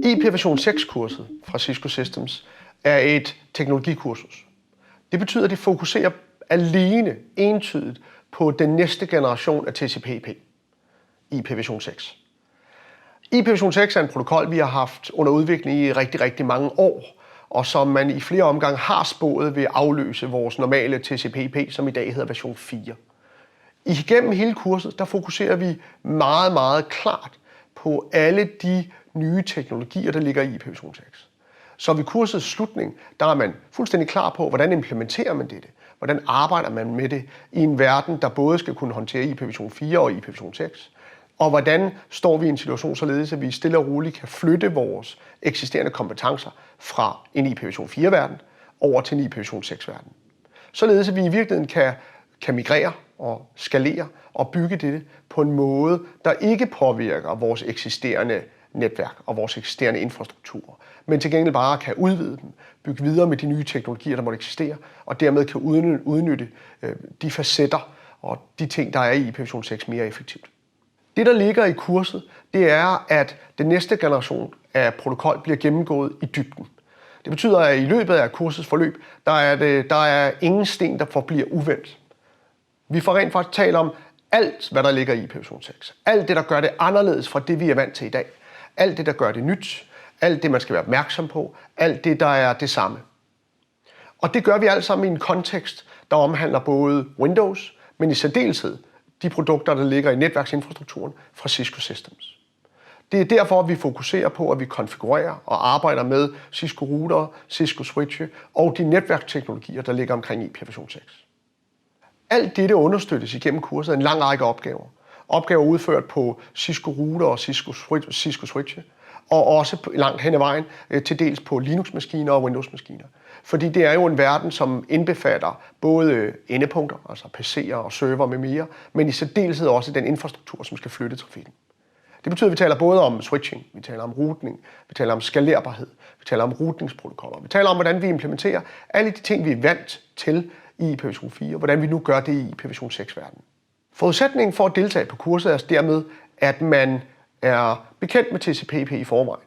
IPv6-kurset fra Cisco Systems er et teknologikursus. Det betyder, at det fokuserer alene entydigt på den næste generation af TCP/IP, IPv6. IPv6 er en protokol, vi har haft under udvikling i rigtig mange år, og som man i flere omgange har spået vil afløse vores normale TCP/IP, som i dag hedder version 4. Igennem hele kurset, der fokuserer vi meget klart på alle de nye teknologier, der ligger i IPv6. Så ved kursets slutning, der er man fuldstændig klar på, hvordan implementerer man dette? Hvordan arbejder man med det i en verden, der både skal kunne håndtere IPv4 og IPv6? Og hvordan står vi i en situation således, at vi stille og roligt kan flytte vores eksisterende kompetencer fra en IPv4-verden over til en IPv6-verden? Således at vi i virkeligheden kan migrere og skalere og bygge dette på en måde, der ikke påvirker vores eksisterende netværk og vores eksisterende infrastrukturer, men til gengæld bare kan udvide dem, bygge videre med de nye teknologier, der måtte eksistere, og dermed kan udnytte de facetter og de ting, der er i IPv6 mere effektivt. Det, der ligger i kurset, det er, at den næste generation af protokol bliver gennemgået i dybden. Det betyder, at i løbet af kursets forløb, der er ingen sten, der forbliver uvendt. Vi får rent faktisk tale om alt, hvad der ligger i IPv6. Alt det, der gør det anderledes fra det, vi er vant til i dag. Alt det, der gør det nyt. Alt det, man skal være opmærksom på. Alt det, der er det samme. Og det gør vi alt sammen i en kontekst, der omhandler både Windows, men i særdeleshed de produkter, der ligger i netværksinfrastrukturen fra Cisco Systems. Det er derfor, vi fokuserer på, at vi konfigurerer og arbejder med Cisco router, Cisco switche og de netværksteknologier, der ligger omkring IPv6. Alt dette understøttes igennem kurset af en lang række opgaver. Opgaver udført på Cisco router og Cisco switche, og også langt hen ad vejen til dels på Linux-maskiner og Windows-maskiner. Fordi det er jo en verden, som indbefatter både endepunkter, altså PC'er og server med mere, men i særdeleshed også den infrastruktur, som skal flytte trafikken. Det betyder, at vi taler både om switching, vi taler om routing, vi taler om skalerbarhed, vi taler om routingprotokoller, vi taler om, hvordan vi implementerer alle de ting, vi er vant til i IPv4, hvordan vi nu gør det i IPv6-verdenen. Forudsætningen for at deltage på kurset er dermed, at man er bekendt med TCP/IP i forvejen.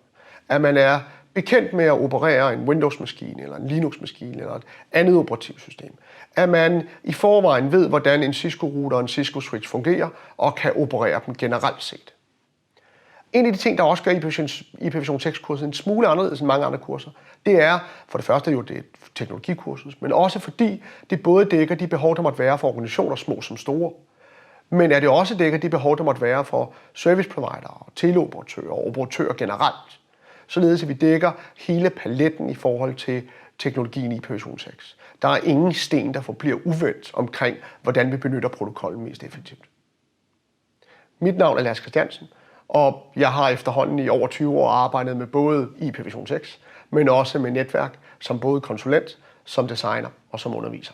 At man er bekendt med at operere en Windows-maskine, eller en Linux-maskine, eller et andet operativsystem. At man i forvejen ved, hvordan en Cisco-router og en Cisco-switch fungerer, og kan operere dem generelt set. En af de ting, der også gør IPv6-kurset en smule anderledes end mange andre kurser, det er for det første jo det teknologikursus, men også fordi det både dækker de behov, der måtte være for organisationer, små som store, men at det også dækker de behov, der måtte være for service provider, teleoperatører og operatører generelt. Således at vi dækker hele paletten i forhold til teknologien i IPv6. Der er ingen sten, der forbliver uvendt omkring, hvordan vi benytter protokollen mest effektivt. Mit navn er Lars Christiansen, og jeg har efterhånden i over 20 år arbejdet med både IPv6, men også med netværk som både konsulent, som designer og som underviser.